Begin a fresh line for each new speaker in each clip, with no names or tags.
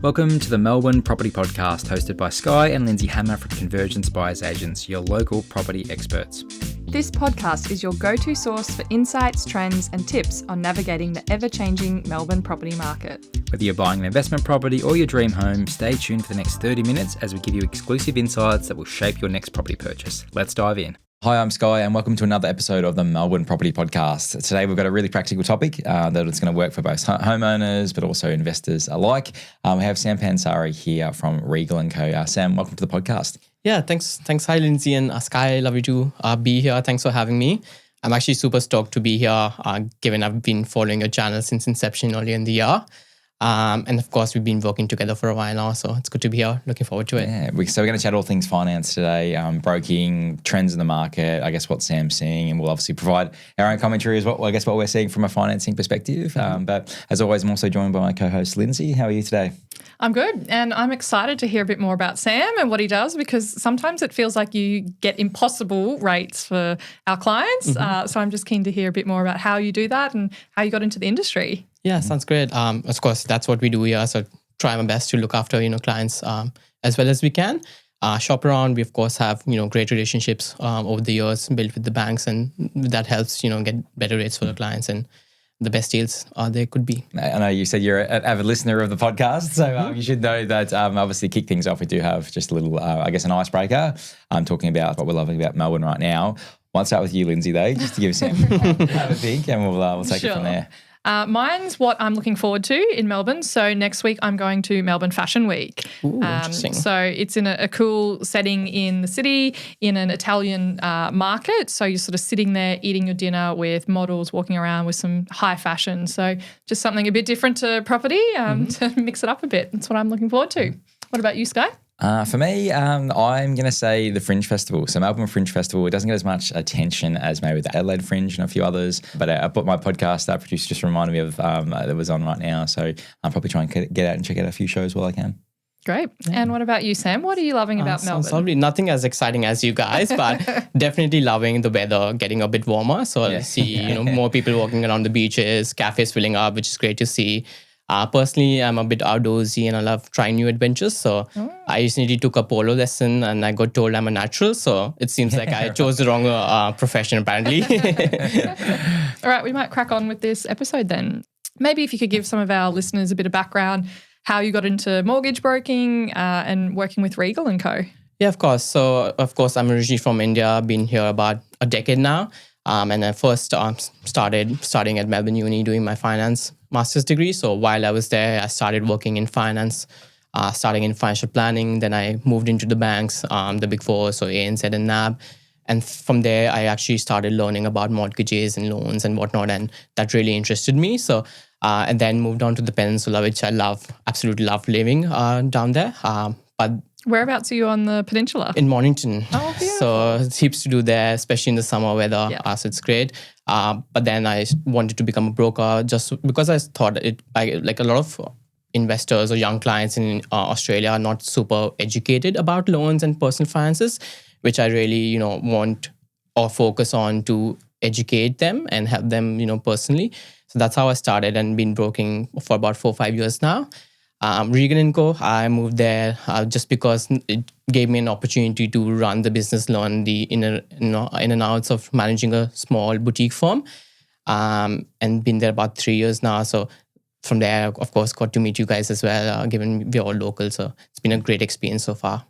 Welcome to the Melbourne Property Podcast, hosted by Sky and Lindsay Hammer from Convergence Buyers Agents, your local property experts.
This podcast is your go-to source for insights, trends and tips on navigating the ever-changing Melbourne property market.
Whether you're buying an investment property or your dream home, stay tuned for the next 30 minutes as we give you exclusive insights that will shape your next property purchase. Let's dive in. Hi, I'm Sky and welcome to another episode of the Melbourne Property Podcast. Today we've got a really practical topic that is going to work for both homeowners but also investors alike. We have Sam Pansari here from Regal and Co. Sam, welcome to the podcast.
Yeah, thanks. Hi, Lindsay and Sky. Lovely to be here. Thanks for having me. I'm actually super stoked to be here, given I've been following your channel since inception earlier in the year. And of course, we've been working together for a while now, so it's good to be here. Looking forward to it.
Yeah, so we're going to chat all things finance today, broking, trends in the market, I guess what Sam's seeing, and we'll obviously provide our own commentary as well, I guess what we're seeing from a financing perspective. But as always, I'm also joined by my co-host, Lindsay. How are you today?
I'm good, and I'm excited to hear a bit more about Sam and what he does, because sometimes it feels like you get impossible rates for our clients. So I'm just keen to hear a bit more about how you do that and how you got into the industry.
Yeah, sounds great. Of course, that's what we do here. So try my best to look after, clients as well as we can. Shop around. We, of course, have, great relationships over the years built with the banks, and that helps, get better rates for the clients and the best deals there could be.
I know you said you're an avid listener of the podcast, so you should know that obviously kick things off, we do have just a little, an icebreaker. I'm talking about what we're loving about Melbourne right now. Might start with you, Lindsay, though, just to give Sam have a think, and we'll take it from there.
Mine's what I'm looking forward to in Melbourne. So next week I'm going to Melbourne Fashion Week.
Ooh, interesting.
So it's in a cool setting in the city, in an Italian market. So you're sort of sitting there eating your dinner with models walking around with some high fashion. So just something a bit different to property to mix it up a bit. That's what I'm looking forward to. What about you, Sky?
For me, I'm going to say the Fringe Festival. So Melbourne Fringe Festival, it doesn't get as much attention as maybe the Adelaide Fringe and a few others. But my podcast producer just reminded me of that was on right now. So I'll probably try and get out and check out a few shows while I can.
Great. Yeah. And what about you, Sam? What are you loving about Melbourne?
Probably nothing as exciting as you guys, but definitely loving the weather getting a bit warmer. So I see more people walking around the beaches, cafes filling up, which is great to see. Personally, I'm a bit outdoorsy and I love trying new adventures. So I recently took a polo lesson and I got told I'm a natural. So it seems like I chose the wrong profession, apparently.
All right, we might crack on with this episode then. Maybe if you could give some of our listeners a bit of background, how you got into mortgage broking and working with Regal and Co.
Yeah, of course. So, of course, I'm originally from India, been here about a decade now. And I first started studying at Melbourne Uni doing my finance master's degree. So while I was there, I started working in finance, starting in financial planning. Then I moved into the banks, the big four, so ANZ and NAB. And from there, I actually started learning about mortgages and loans and whatnot. And that really interested me. So, and then moved on to the Peninsula, which I absolutely love living down there. But
whereabouts are you on the peninsula?
In Mornington.
Oh, beautiful.
So it's heaps to do there, especially in the summer weather.
Yeah.
So it's great. But then I wanted to become a broker just because I thought like a lot of investors or young clients in Australia are not super educated about loans and personal finances, which I really, want or focus on to educate them and help them, personally. So that's how I started and been broking for about 4 or 5 years now. Regal and Co, I moved there just because it gave me an opportunity to run the business, learn the in and outs of managing a small boutique firm, and been there about 3 years now. So from there, of course, got to meet you guys as well, given we're all local. So it's been a great experience so far.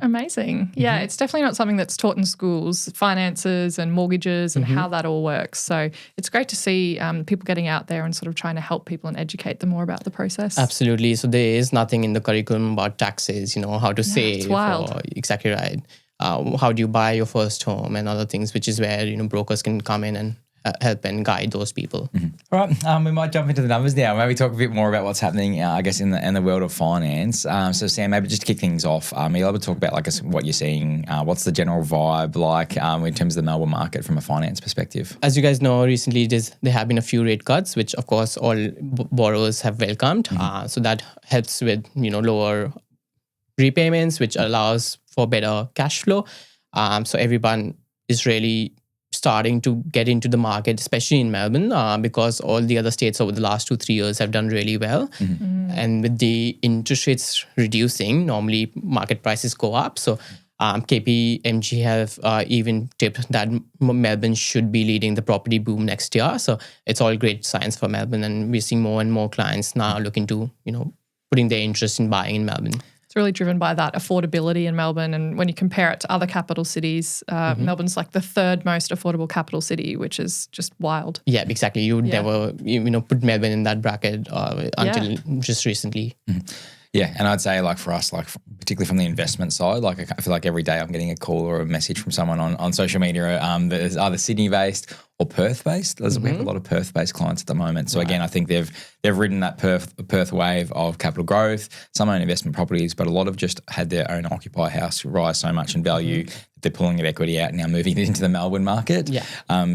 Amazing. Yeah, it's definitely not something that's taught in schools, finances and mortgages and how that all works. So it's great to see people getting out there and sort of trying to help people and educate them more about the process.
Absolutely. So there is nothing in the curriculum about taxes, how to save.
It's wild.
Exactly right. How do you buy your first home and other things, which is where, brokers can come in and help and guide those people.
All right, we might jump into the numbers now. Maybe talk a bit more about what's happening, I guess, in the world of finance. So, Sam, maybe just to kick things off, you're able to talk about, what you're seeing. What's the general vibe like in terms of the Melbourne market from a finance perspective?
As you guys know, recently there have been a few rate cuts, which, of course, all borrowers have welcomed. So that helps with, lower repayments, which allows for better cash flow. So everyone is really starting to get into the market, especially in Melbourne, because all the other states over the last 2-3 years have done really well. And with the interest rates reducing, normally market prices go up. So KPMG have even tipped that Melbourne should be leading the property boom next year. So it's all great signs for Melbourne, and we're seeing more and more clients now looking to, putting their interest in buying in Melbourne.
It's really driven by that affordability in Melbourne. And when you compare it to other capital cities, Melbourne's like the third most affordable capital city, which is just wild.
Yeah, exactly. You would never, put Melbourne in that bracket until just recently.
Yeah, and I'd say like for us, like particularly from the investment side, like I feel like every day I'm getting a call or a message from someone on social media that is either Sydney-based or Perth-based. We have a lot of Perth-based clients at the moment. So again, I think they've ridden that Perth wave of capital growth. Some own investment properties, but a lot have just had their own occupy house rise so much in value that they're pulling their equity out and now moving it into the Melbourne market.
Yeah.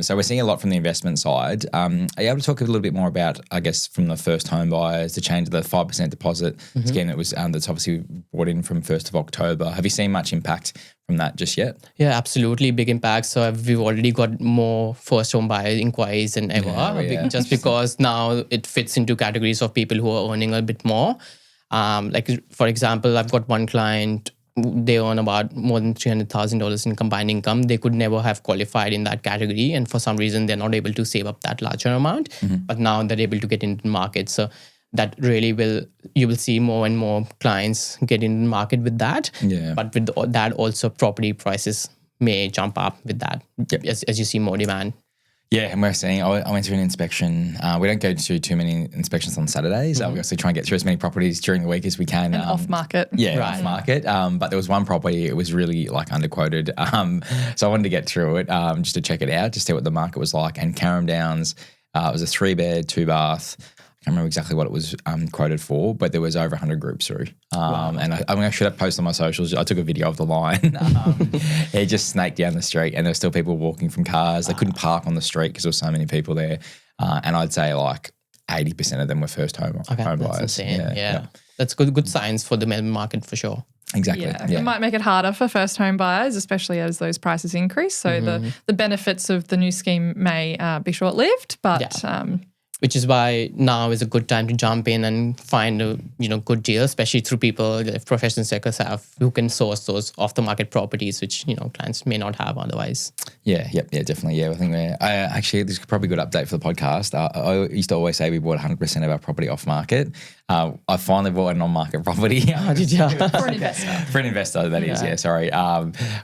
So we're seeing a lot from the investment side. Are you able to talk a little bit more about, I guess, from the first home buyers, the change of the 5% deposit scheme that was that's obviously brought in from 1st of October? Have you seen much impact from that just yet?
Yeah, absolutely. Big impact. So we've already got more first home buyer inquiries than ever, just because now it fits into categories of people who are earning a bit more. Like, for example, I've got one client, they earn about more than $300,000 in combined income. They could never have qualified in that category. And for some reason, they're not able to save up that larger amount. But now they're able to get into the market. So that really you will see more and more clients get in the market with that.
Yeah.
But with that also property prices may jump up with that as you see more demand.
Yeah, and we're seeing, I went through an inspection. We don't go to too many inspections on Saturdays. We obviously try and get through as many properties during the week as we can.
And off market.
Yeah, off market. But there was one property, it was really like underquoted. So I wanted to get through it just to check it out, to see what the market was like. And Carrum Downs, it was a 3-bed, 2-bath. I can't remember exactly what it was quoted for, but there was over 100 groups through. And I should have posted on my socials. I took a video of the line. It just snaked down the street, and there were still people walking from cars. They couldn't park on the street because there were so many people there. And I'd say like 80% of them were first home buyers.
That's insane. Yeah. That's good signs for the Melbourne market for sure.
Exactly.
It might make it harder for first home buyers, especially as those prices increase. So the benefits of the new scheme may be short-lived, but
which is why now is a good time to jump in and find a good deal, especially through people like professionals like yourself who can source those off-the-market properties, which clients may not have otherwise.
Yeah, definitely. Yeah, I think actually this is probably a good update for the podcast. I used to always say we bought 100% of our property off-market. I finally bought an on-market property.
Did you?
For an investor.
For an investor, that is. Yeah, sorry.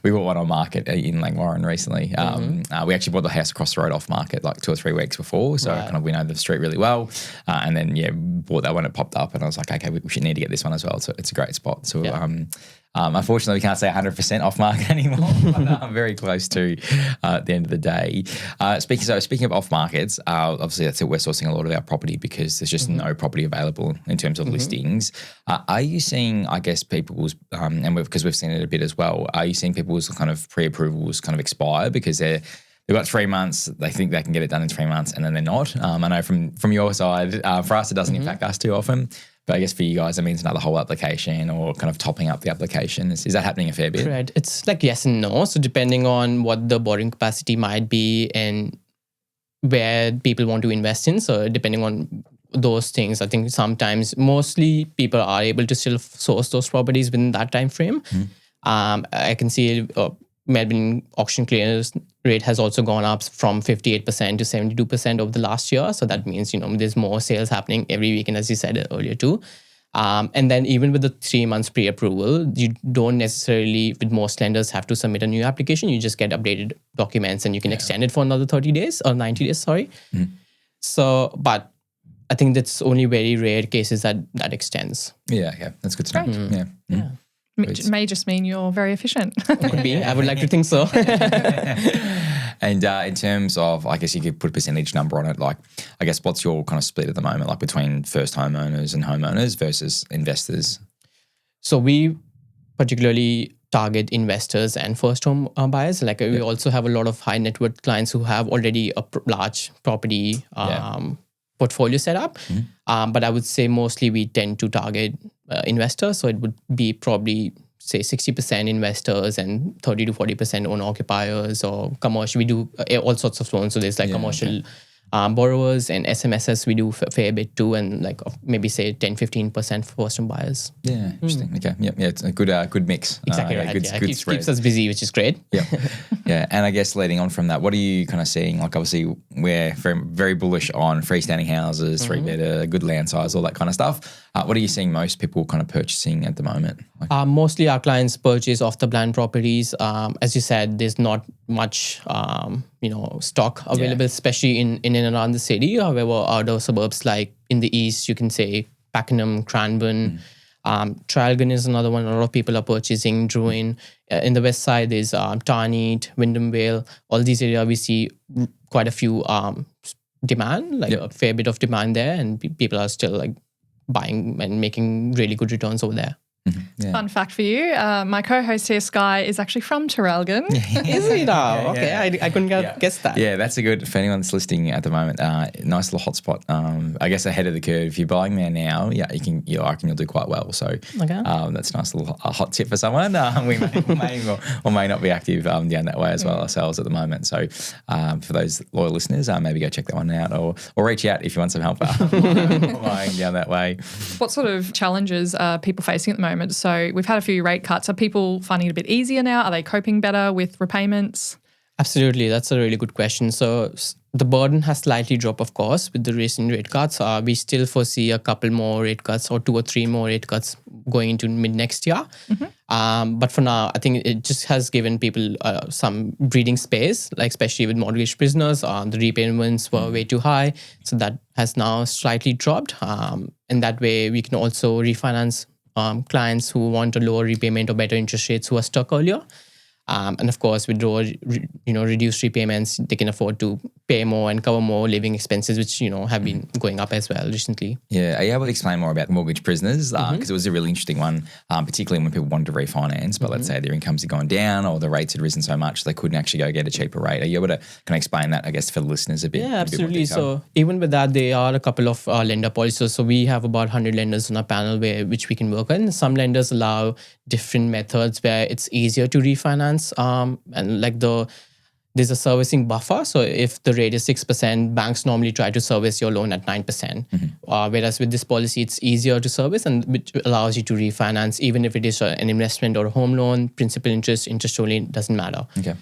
We bought one on market in Langwarrin recently. We actually bought the house across the road off-market like 2 or 3 weeks before, so kind of we know the street really well. And then bought that when it popped up, and I was like, okay, we should need to get this one as well. So it's a great spot. So unfortunately, we can't say 100% off market anymore, but I'm very close to at the end of the day. Speaking of off markets, obviously that's it. We're sourcing a lot of our property because there's just no property available in terms of listings. Are you seeing, I guess, people's and because we've seen it a bit as well, are you seeing people's kind of pre-approvals kind of expire because they've got 3 months, they think they can get it done in 3 months, and then they're not? I know from your side, for us, it doesn't impact us too often. But I guess for you guys, it means another whole application or kind of topping up the application. Is that happening a fair bit?
Right. It's like yes and no. So depending on what the borrowing capacity might be and where people want to invest in. So depending on those things, I think sometimes mostly people are able to still source those properties within that time frame. I can see Melbourne auction clearance rate has also gone up from 58% to 72% over the last year. So that means, there's more sales happening every weekend, as you said earlier too. And then even with the 3 months pre-approval, you don't necessarily, with most lenders, have to submit a new application. You just get updated documents and you can extend it for another 30 days or 90 days, So, but I think that's only very rare cases that extends.
Yeah, that's good to know. Yeah.
It may just mean you're very efficient.
Could be. I would like to think so.
And in terms of, I guess you could put a percentage number on it, like, I guess what's your kind of split at the moment, like between first homeowners and homeowners versus investors?
So we particularly target investors and first home buyers. Like we also have a lot of high net worth clients who have already a large property portfolio set up. But I would say mostly we tend to target investors. So it would be probably say 60% investors and 30 to 40% owner occupiers or commercial. We do all sorts of loans. So there's like commercial borrowers and SMSs we do a fair bit too, and like maybe say 10-15% for first-time buyers.
Yeah, interesting. Okay, yeah, it's a good mix.
Exactly right.
Good spread.
Keeps us busy, which is great.
Yeah, yeah. And I guess leading on from that, what are you kind of seeing? Like obviously we're very, very bullish on freestanding houses, 3-bedder, good land size, all that kind of stuff. What are you seeing most people kind of purchasing at the moment? Like,
mostly our clients purchase off the plan properties. As you said, there's not much stock available, especially in and around the city. However, other suburbs like in the east, you can say Pakenham, Cranbourne, Traralgon is another one. A lot of people are purchasing. Druin. In the west side, there's Tarneet, Wyndham Vale. All these areas we see quite a few demand, like a fair bit of demand there, and people are still like buying and making really good returns over there.
Yeah.
Fun fact for you, my co-host here, Sky, is actually from Traralgon.
Is he now? Okay, I couldn't guess that.
Yeah, that's a good, for anyone that's listening at the moment, nice little hotspot. I guess ahead of the curve. If you're buying there now, I reckon you'll do quite well. So that's a nice little hot tip for someone. We may or may not be active down that way as well ourselves at the moment. So for those loyal listeners, maybe go check that one out or reach out if you want some help buying down that way.
What sort of challenges are people facing at the moment? So we've had a few rate cuts. Are people finding it a bit easier now? Are they coping better with repayments?
Absolutely. That's a really good question. So the burden has slightly dropped, of course, with the recent rate cuts. We still foresee a couple more rate cuts or 2 or 3 more rate cuts going into mid next year. But for now, I think it just has given people some breathing space, like especially with mortgage prisoners. The repayments were way too high. So that has now slightly dropped. And that way we can also refinance clients who want a lower repayment or better interest rates who are stuck earlier. And of course, with lower, reduced repayments, they can afford to pay more and cover more living expenses, which, have been going up as well recently.
Yeah. Are you able to explain more about mortgage prisoners? Because it was a really interesting one, particularly when people wanted to refinance, but let's say their incomes had gone down or the rates had risen so much they couldn't actually go get a cheaper rate. Are you able to kind of explain that, I guess, for the listeners a bit?
Yeah, absolutely. So even with that, there are a couple of lender policies. So we have about 100 lenders on our panel which we can work on. Some lenders allow different methods where it's easier to refinance. And like there's a servicing buffer. So if the rate is 6%, banks normally try to service your loan at 9%. Whereas with this policy, it's easier to service and which allows you to refinance, even if it is an investment or a home loan, principal interest only doesn't matter.
Okay.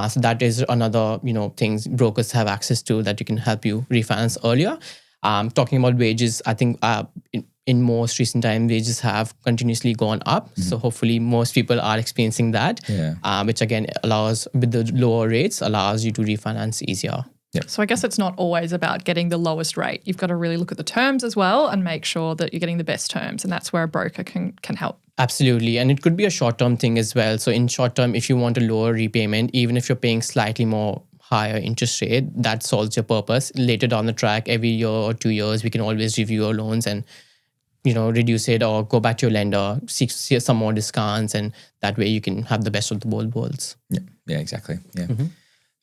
So that is another, things brokers have access to that you can help you refinance earlier. Talking about wages, I think in most recent time, wages have continuously gone up. So hopefully most people are experiencing that, which again allows, with the lower rates, allows you to refinance easier.
Yeah.
So I guess it's not always about getting the lowest rate. You've got to really look at the terms as well and make sure that you're getting the best terms. And that's where a broker can help.
Absolutely. And it could be a short-term thing as well. So in short term, if you want a lower repayment, even if you're paying slightly more higher interest rate, that solves your purpose. Later down the track, every year or 2 years, we can always review your loans and reduce it or go back to your lender, seek some more discounts, and that way you can have the best of the both worlds.
Yeah, exactly. Yeah.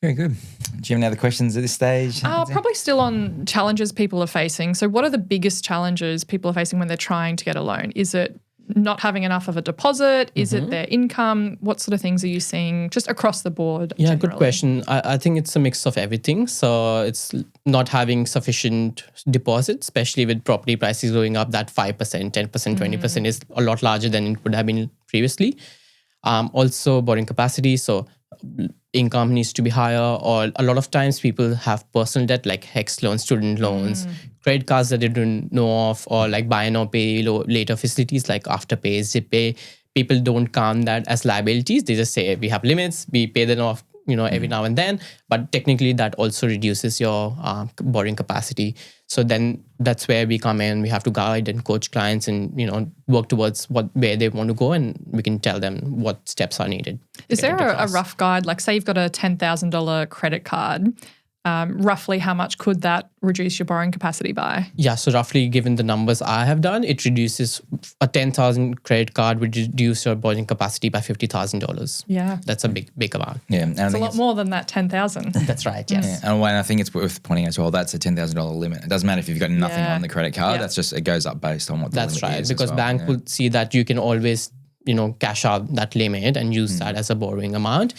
Very good. Do you have any other questions at this stage?
Probably still on challenges people are facing. So what are the biggest challenges people are facing when they're trying to get a loan? Is it not having enough of a deposit? Is it their income? What sort of things are you seeing just across the board?
Yeah,
generally?
good question. I think it's a mix of everything. So it's not having sufficient deposit, especially with property prices going up, that 5%, 10%, 20% is a lot larger than it would have been previously. Also borrowing capacity. So income needs to be higher, or a lot of times people have personal debt like HEX loans, student loans, credit cards that they don't know of, or like buy now pay later facilities like Afterpay, ZipPay. People don't count that as liabilities. They just say we have limits, we pay them off every now and then, but technically that also reduces your borrowing capacity. So then that's where we come in. We have to guide and coach clients and work towards where they want to go, and we can tell them what steps are needed.
Is there a rough guide? Like say you've got a $10,000 credit card. Roughly how much could that reduce your borrowing capacity by?
Yeah, so roughly given the numbers I have done, it reduces a 10,000 credit card would reduce your borrowing capacity by $50,000.
Yeah.
That's a big amount.
Yeah. And
it's a lot more than that 10,000.
That's right, yes.
Yeah. And I think it's worth pointing out as well, that's a $10,000 limit. It doesn't matter if you've got nothing on the credit card. That's just, it goes up based on what the limit is.
That's right, because
as well.
bank would see that you can always cash out that limit and use that as a borrowing amount.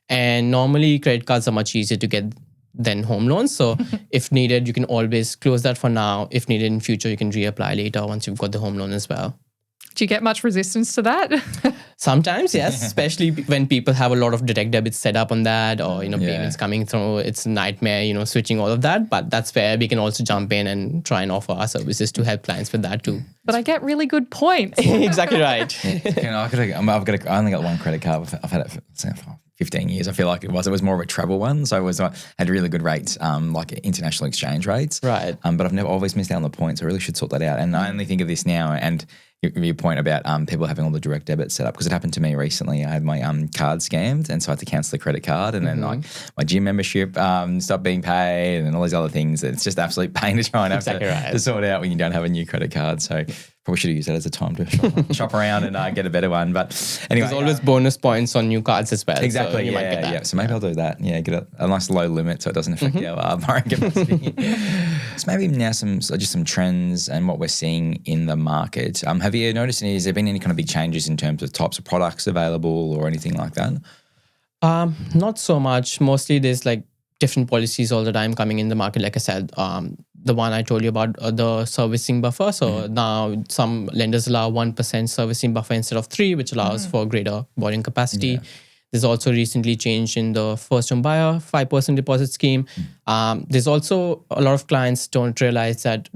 And normally credit cards are much easier to get than home loans. So if needed, you can always close that for now. If needed in future, you can reapply later once you've got the home loan as well.
Do you get much resistance to that?
Sometimes, yes, especially when people have a lot of direct debits set up on that or, payments coming through. It's a nightmare, switching all of that. But that's where we can also jump in and try and offer our services to help clients with that too.
But I get really good points.
Exactly right.
I only got one credit card. I've had it for 15 years. I feel like it was more of a travel one. So had really good rates, like international exchange rates.
Right.
But I've never always missed out on the points. I really should sort that out. And I only think of this now and your point about people having all the direct debits set up, because it happened to me recently. I had my card scammed, and so I had to cancel the credit card, and then like my gym membership stopped being paid, and all these other things. It's just absolute pain to try and have to sort out when you don't have a new credit card. So probably should have used that as a time to shop around and get a better one. But anyway,
there's always bonus points on new cards as well.
Exactly.
So might get that.
So maybe I'll do that. Yeah, get a nice low limit so it doesn't affect our borrowing capacity. So maybe now some trends and what we're seeing in the market. Have you noticed has there been any kind of big changes in terms of types of products available or anything like that?
Not so much. Mostly there's like different policies all the time coming in the market. Like I said, the one I told you about, the servicing buffer. So now some lenders allow 1% servicing buffer instead of 3%, which allows for greater borrowing capacity. Yeah. There's also recently changed in the first home buyer 5% deposit scheme. There's also a lot of clients don't realize that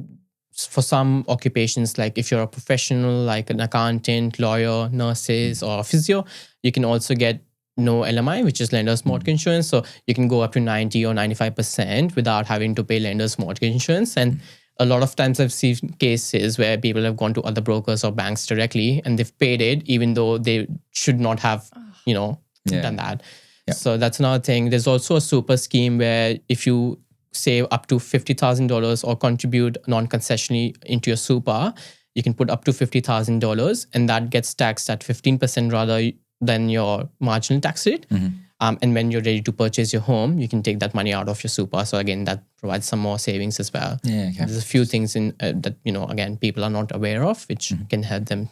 for some occupations, like if you're a professional, like an accountant, lawyer, nurses, or physio, you can also get no LMI, which is lender's mortgage insurance. So you can go up to 90 or 95% without having to pay lender's mortgage insurance. And a lot of times I've seen cases where people have gone to other brokers or banks directly and they've paid it, even though they should not have, done that. Yeah. So that's another thing. There's also a super scheme where if you save up to $50,000 or contribute non-concessionally into your super, you can put up to $50,000 and that gets taxed at 15% rather than your marginal tax rate. And when you're ready to purchase your home, you can take that money out of your super. So again, that provides some more savings as well.
Yeah, okay.
There's a few things in that, again, people are not aware of, which can help them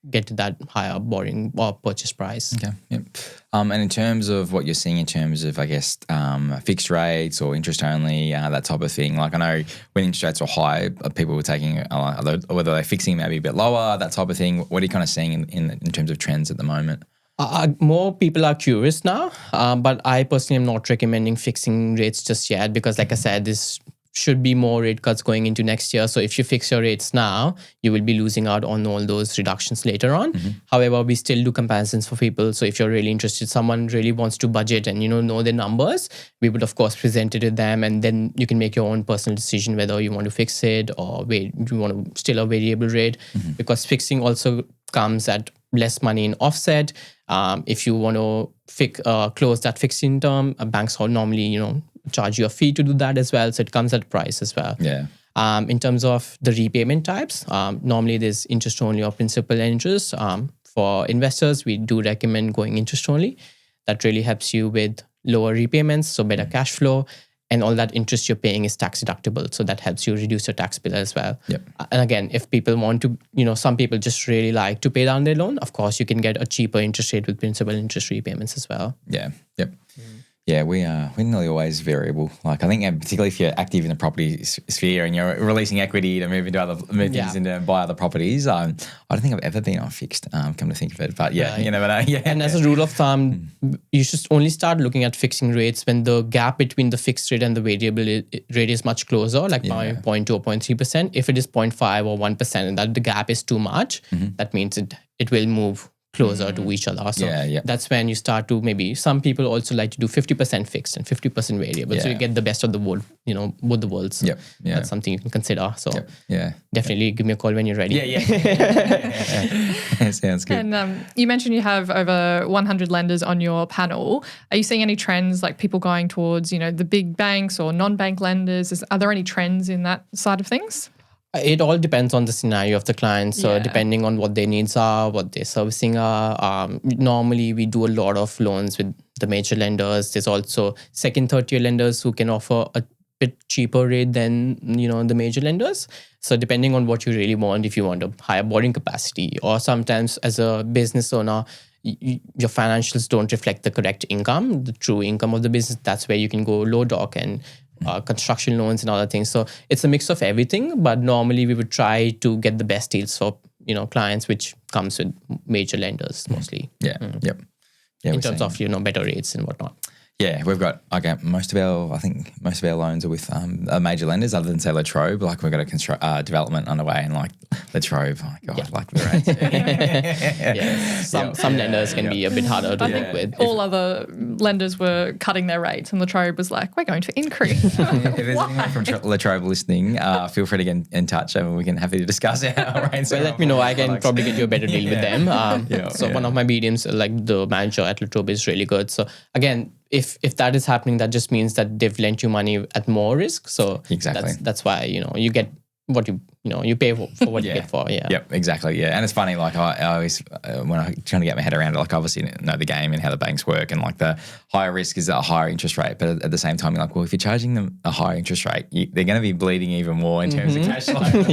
get to that higher borrowing or purchase price.
Okay. Yep. And in terms of what you're seeing in terms of, I guess, fixed rates or interest only, that type of thing. Like I know when interest rates are high, people were taking, whether they're fixing maybe a bit lower, that type of thing. What are you kind of seeing in terms of trends at the moment?
More people are curious now, but I personally am not recommending fixing rates just yet because, like I said, this should be more rate cuts going into next year. So if you fix your rates now, you will be losing out on all those reductions later on. However, we still do comparisons for people. So if you're really interested, someone really wants to budget and know their numbers, we would of course present it to them, and then you can make your own personal decision whether you want to fix it or wait, you want to still a variable rate, because fixing also comes at less money in offset. If you want to close that fixing term, banks normally charge you a fee to do that as well. So it comes at a price as well.
Yeah.
In terms of the repayment types, normally there's interest only or principal and interest. For investors, we do recommend going interest only. That really helps you with lower repayments, so better cash flow, and all that interest you're paying is tax deductible. So that helps you reduce your tax bill as well.
Yep.
And again, if people want to, some people just really like to pay down their loan, of course, you can get a cheaper interest rate with principal interest repayments as well.
Yeah. Yep. Yeah, we're nearly always variable. Like I think, particularly if you're active in the property sphere and you're releasing equity to move things into buy other properties. I don't think I've ever been on fixed. Come to think of it, but yeah, you never know. Yeah.
And as a rule of thumb, you should only start looking at fixing rates when the gap between the fixed rate and the variable rate is much closer, like 0.2 or 0.3%. If it is 0.5 or 1%, and that the gap is too much, that means it will move closer to each other. So that's when you start to, maybe some people also like to do 50% fixed and 50% variable. So you get the best of the world, both the worlds. So that's something you can consider. So definitely give me a call when you're ready.
Sounds good.
And you mentioned you have over 100 lenders on your panel. Are you seeing any trends, like people going towards, the big banks or non-bank lenders? Are there any trends in that side of things?
It all depends on the scenario of the client. So depending on what their needs are, what their servicing are. Normally, we do a lot of loans with the major lenders. There's also second, third tier lenders who can offer a bit cheaper rate than the major lenders. So depending on what you really want, if you want a higher borrowing capacity, or sometimes as a business owner, your financials don't reflect the correct income, the true income of the business, that's where you can go low doc and construction loans and other things. So it's a mix of everything, but normally we would try to get the best deals for clients, which comes with major lenders mostly.
Yeah. Yep. Yeah,
in terms of better rates and whatnot.
Yeah, we've got most of our loans are with major lenders, other than say Latrobe. Like we've got a development underway, and like Latrobe, oh my god, like the rates.
Yes. Some lenders can be a bit harder to work with.
All other lenders were cutting their rates, and Latrobe was like, "We're going to increase."
If there's anyone from Latrobe listening, feel free to get in touch, and we can happy to discuss our rates.
Well, let me know. I can probably get you a better deal with them. One of my BDMs, like the manager at Latrobe, is really good. So again, if that is happening, that just means that they've lent you money at more risk. So
exactly,
that's why you get what you pay for what you get for. Yeah.
Yep. Exactly. Yeah. And it's funny. Like I always when I'm trying to get my head around it, like obviously know the game and how the banks work, and like the higher risk is a higher interest rate, but at the same time, you're like, well, if you're charging them a higher interest rate, they're going to be bleeding even more in terms of cash flow.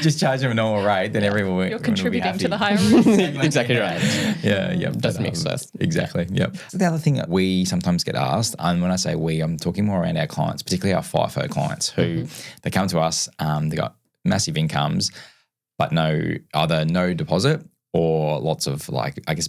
Just charge them a normal rate, then everyone
you're contributing to the higher risk.
Exactly right.
Yeah. Yep.
Does make sense.
Exactly. Yep. So the other thing that we sometimes get asked, and when I say we, I'm talking more around our clients, particularly our FIFO clients, who they come to us, they got massive incomes, but either no deposit or lots of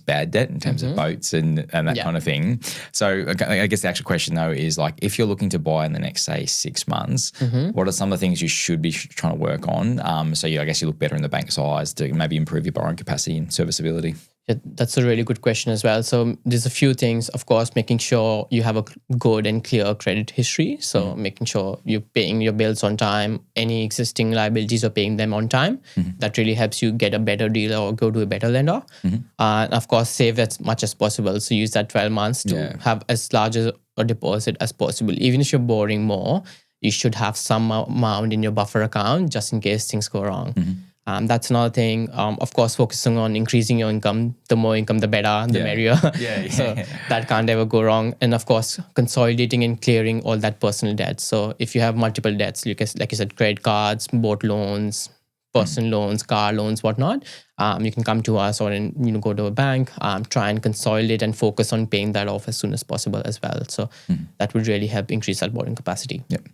bad debt in terms of boats and that kind of thing. So I guess the actual question though is like, if you're looking to buy in the next, say, 6 months, what are some of the things you should be trying to work on? So I guess you look better in the bank's eyes to maybe improve your borrowing capacity and serviceability.
Yeah, that's a really good question as well. So there's a few things, of course, making sure you have a good and clear credit history. So making sure you're paying your bills on time, any existing liabilities, are paying them on time. That really helps you get a better deal or go to a better lender. And of course, save as much as possible. So use that 12 months to have as large a deposit as possible. Even if you're borrowing more, you should have some amount in your buffer account just in case things go wrong. That's another thing. Of course, focusing on increasing your income. The more income, the better, the merrier. So that can't ever go wrong. And of course, consolidating and clearing all that personal debt. So if you have multiple debts, like you said, credit cards, boat loans, personal loans, car loans, whatnot, you can come to us or go to a bank, try and consolidate and focus on paying that off as soon as possible as well. So that would really help increase that borrowing capacity.
Yep.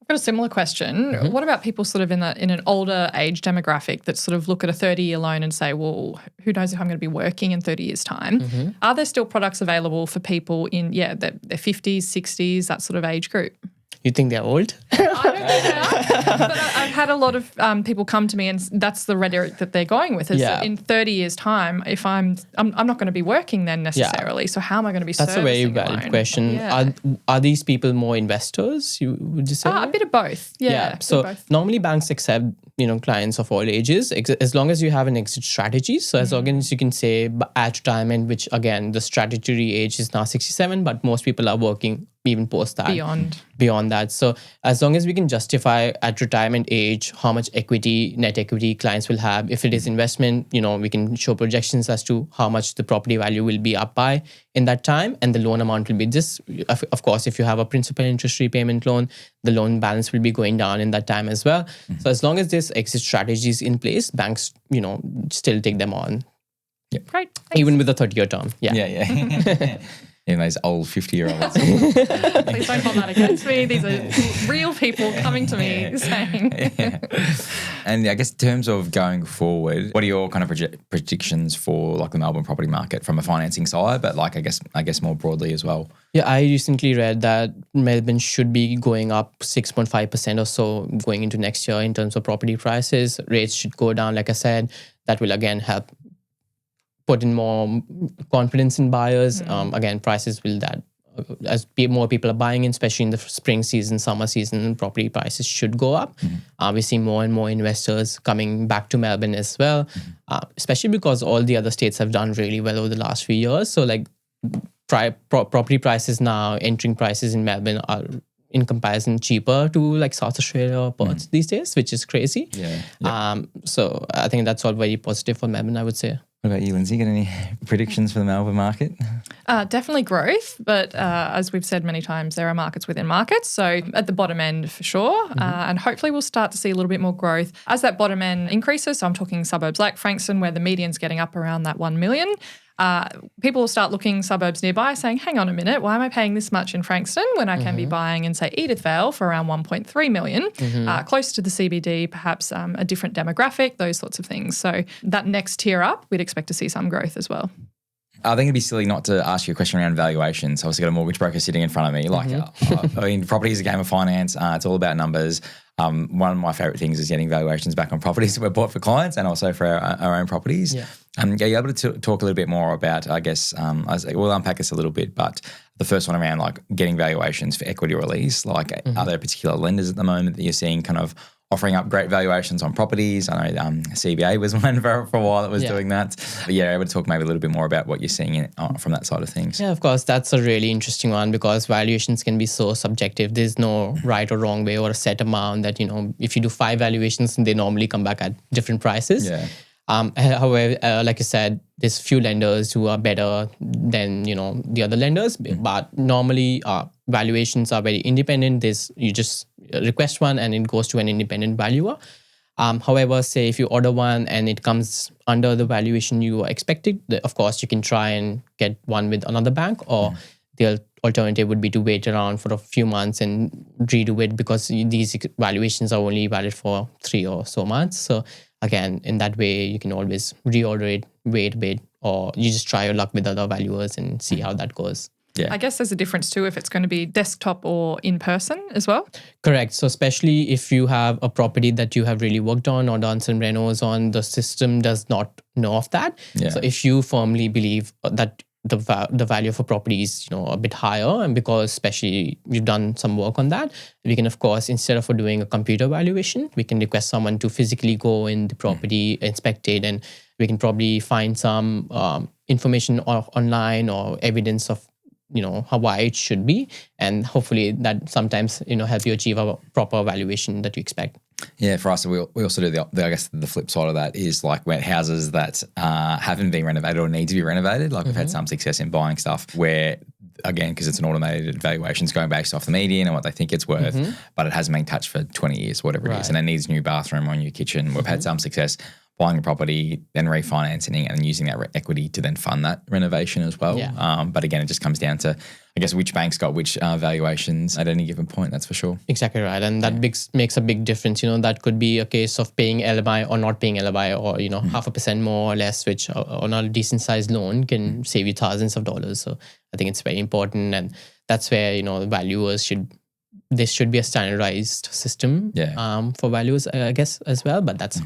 I've got a similar question. What about people sort of in an older age demographic that sort of look at a 30-year loan and say, well, who knows if I'm going to be working in 30 years' time? Are there still products available for people in, their 50s, 60s, that sort of age group?
You think they're old?
I don't think they are. But I've had a lot of people come to me, and that's the rhetoric that they're going with. Is that in 30 years' time, if I'm not going to be working then necessarily. So how am I going to be servicing
That's a very valid question.
Yeah.
Are these people more investors? Would you say?
A bit of both. Yeah.
So
both.
normally banks accept clients of all ages as long as you have an exit strategy. So as long as you can say at retirement, which again the statutory age is now 67, but most people are working even post that. Beyond that. So as long as we can justify at retirement age how much net equity clients will have. If it is investment, we can show projections as to how much the property value will be up by in that time, and the loan amount will be this. Of course, if you have a principal interest repayment loan, the loan balance will be going down in that time as well. So as long as there's exit strategies in place, banks, still take them on.
Yeah.
Great. Thanks.
Even with a 30-year term.
Yeah. In those old 50-year-olds.
Please don't hold that against me. These are real people coming to me saying.
And I guess in terms of going forward, what are your kind of predictions for like the Melbourne property market from a financing side, but like I guess more broadly as well?
Yeah, I recently read that Melbourne should be going up 6.5% or so going into next year in terms of property prices. Rates should go down, like I said. That will again help put in more confidence in buyers. Again, prices will as more people are buying in, especially in the spring season, summer season, property prices should go up. We see more and more investors coming back to Melbourne as well, especially because all the other states have done really well over the last few years. So like property prices now, entering prices in Melbourne are in comparison cheaper to like South Australia or Perth these days, which is crazy. So I think that's all very positive for Melbourne, I would say.
What about you, Lindsay? Got any predictions for the Melbourne market?
Definitely growth, but as we've said many times, there are markets within markets. So at the bottom end for sure, and hopefully we'll start to see a little bit more growth as that bottom end increases. So I'm talking suburbs like Frankston where the median's getting up around that 1 million. People will start looking suburbs nearby saying, hang on a minute, why am I paying this much in Frankston when I can be buying in, say, Edithvale for around 1.3 million, closer to the CBD, perhaps a different demographic, those sorts of things. So that next tier up, we'd expect to see some growth as well.
I think it'd be silly not to ask you a question around valuations. Obviously got a mortgage broker sitting in front of me. Like, I mean, property is a game of finance. It's all about numbers. One of my favourite things is getting valuations back on properties that we've bought for clients and also for our own properties. Yeah. Are you able to talk a little bit more about, I guess, we'll unpack this a little bit, but the first one around like getting valuations for equity release, like are there particular lenders at the moment that you're seeing kind of offering up great valuations on properties? I know CBA was one for a while that was doing that. But yeah, able to talk maybe a little bit more about what you're seeing from that side of things.
Yeah, of course. That's a really interesting one because valuations can be so subjective. There's no right or wrong way or a set amount that, if you do 5 valuations, they normally come back at different prices. Yeah. However, like you said, there's few lenders who are better than, the other lenders. But normally valuations are very independent. You just request one and it goes to an independent valuer. However, say if you order one and it comes under the valuation you are expected, of course, you can try and get one with another bank, or the alternative would be to wait around for a few months and redo it because these valuations are only valid for 3 or so months. So again, in that way, you can always reorder it, wait a bit, or you just try your luck with other valuers and see how that goes.
Yeah. I guess there's a difference too if it's going to be desktop or in person as well.
Correct. So especially if you have a property that you have really worked on or done some renos on, the system does not know of that. Yeah. So if you firmly believe that the value of a property is a bit higher, and because especially you've done some work on that, we can of course, instead of doing a computer valuation, we can request someone to physically go in the property, inspect it, and we can probably find some information online or evidence of why it should be, and hopefully that sometimes help you achieve a proper valuation that you expect.
Yeah, for us, we also do I guess the flip side of that is like where houses that haven't been renovated or need to be renovated. Like we've had some success in buying stuff where, again, because it's an automated valuation, it's going based off the median and what they think it's worth, but it hasn't been touched for 20 years, whatever it is, and it needs a new bathroom or a new kitchen. We've had some success buying a property, then refinancing it and using that equity to then fund that renovation as well. Yeah. But again, it just comes down to, I guess, which bank's got which valuations at any given point, that's for sure.
Exactly right. And that makes a big difference. That could be a case of paying LMI or not paying LMI, or, 0.5% more or less, which on a decent sized loan can save you thousands of dollars. So I think it's very important. And that's where, the valuers there should be a standardized system for values, I guess, as well. But that's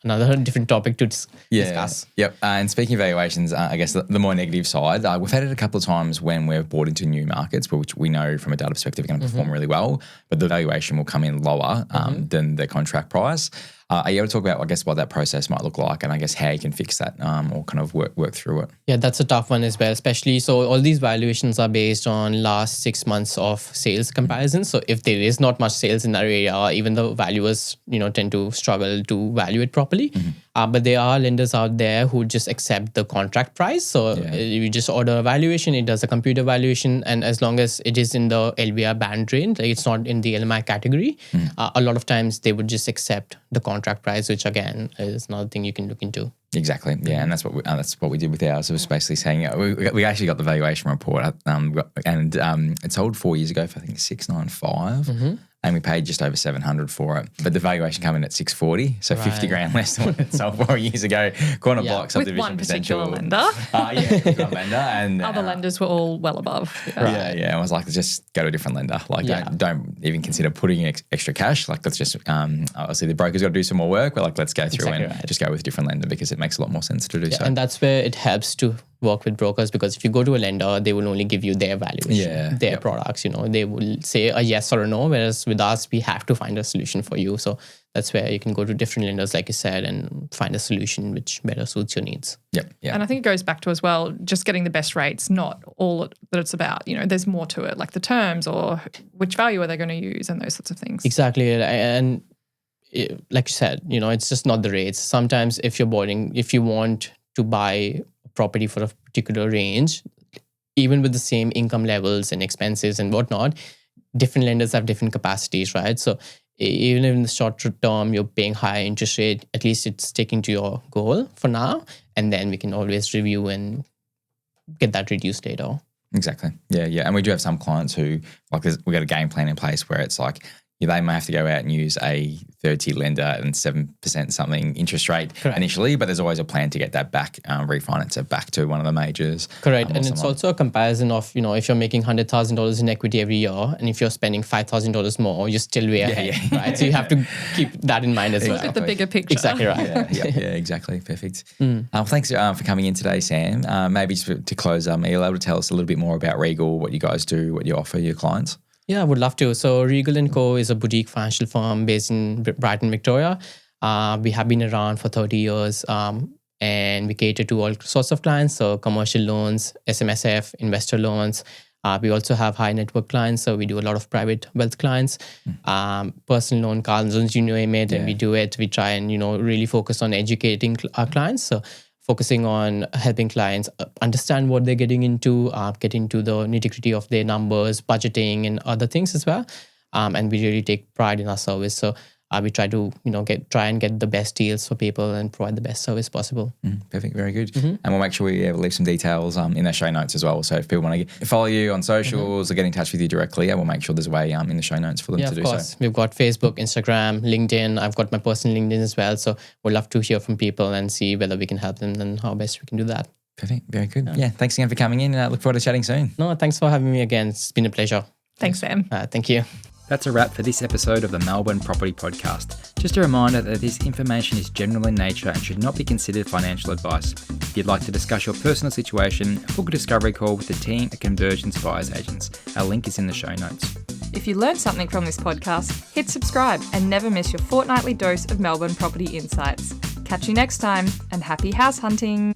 another different topic to discuss.
Yep. And speaking of valuations, I guess the more negative side, we've had it a couple of times when we've bought into new markets, which we know from a data perspective are going to perform really well, but the valuation will come in lower than the contract price. Are you able to talk about, I guess, what that process might look like and I guess how you can fix that or kind of work through it?
Yeah, that's a tough one as well, especially. So all these valuations are based on last 6 months of sales comparisons. So if there is not much sales in that area, even the valuers, tend to struggle to value it properly. But there are lenders out there who just accept the contract price. So you just order a valuation, it does a computer valuation, and as long as it is in the LVR band range, like it's not in the LMI category, a lot of times they would just accept the contract price, which again is another thing you can look into.
Exactly, yeah, and that's what we did with ours. It was basically saying we actually got the valuation report, and it sold 4 years ago for I think $695, and we paid just over $700 for it. But the valuation came in at $640, so $50,000 less than what it sold 4 years ago. Corner block subdivision
with one particular lender.
With one lender, and
other lenders were all well above.
Yeah. I was like, just go to a different lender. Like, don't even consider putting in extra cash. Like, let's just obviously the broker's got to do some more work, but like let's go through just go with a different lender because it makes a lot more sense to do so.
And that's where it helps to work with brokers, because if you go to a lender, they will only give you their valuation, their products. They will say a yes or a no, whereas with us, we have to find a solution for you. So that's where you can go to different lenders, like you said, and find a solution which better suits your needs.
Yeah.
And I think it goes back to as well, just getting the best rates, not all that it's about. There's more to it, like the terms or which value are they going to use and those sorts of things.
Exactly. And like you said, it's just not the rates. Sometimes if you want to buy a property for a particular range, even with the same income levels and expenses and whatnot, different lenders have different capacities, right? So even if in the short term you're paying higher interest rate, at least it's sticking to your goal for now, and then we can always review and get that reduced later.
Exactly. Yeah. And we do have some clients who, like, we got a game plan in place where it's like, they may have to go out and use a third-tier lender and 7% something interest rate initially, but there's always a plan to get that back, refinance it back to one of the majors.
Correct. And it's also a comparison of, if you're making $100,000 in equity every year and if you're spending $5,000 more, you're still way ahead, right? So you have to keep that in mind as well.
Look at the bigger picture.
Exactly right.
Yeah, exactly. Perfect. Thanks for coming in today, Sam. Maybe just to close, are you able to tell us a little bit more about Regal, what you guys do, what you offer your clients?
Yeah, I would love to. So Regal and Co is a boutique financial firm based in Brighton, Victoria. We have been around for 30 years and we cater to all sorts of clients. So commercial loans, SMSF, investor loans. We also have high net worth clients. So we do a lot of private wealth clients, personal loan, car loans, you name it, and we do it. We try and, really focus on educating our clients. So focusing on helping clients understand what they're getting into, get into the nitty-gritty of their numbers, budgeting and other things as well. And we really take pride in our service. So we try to, try and get the best deals for people and provide the best service possible.
Perfect. Very good. And we'll make sure we leave some details in the show notes as well. So if people want to follow you on socials or get in touch with you directly, we'll make sure there's a way in the show notes for them to do so. Yeah, of course.
We've got Facebook, Instagram, LinkedIn. I've got my personal LinkedIn as well. So we'd love to hear from people and see whether we can help them and how best we can do that.
Perfect. Very good. Yeah. Thanks again for coming in. Look forward to chatting soon.
No, thanks for having me again. It's been a pleasure.
Thanks, Sam.
Thank you.
That's a wrap for this episode of the Melbourne Property Podcast. Just a reminder that this information is general in nature and should not be considered financial advice. If you'd like to discuss your personal situation, book a discovery call with the team at Convergence Buyers Agents. Our link is in the show notes.
If you learned something from this podcast, hit subscribe and never miss your fortnightly dose of Melbourne property insights. Catch you next time, and happy house hunting!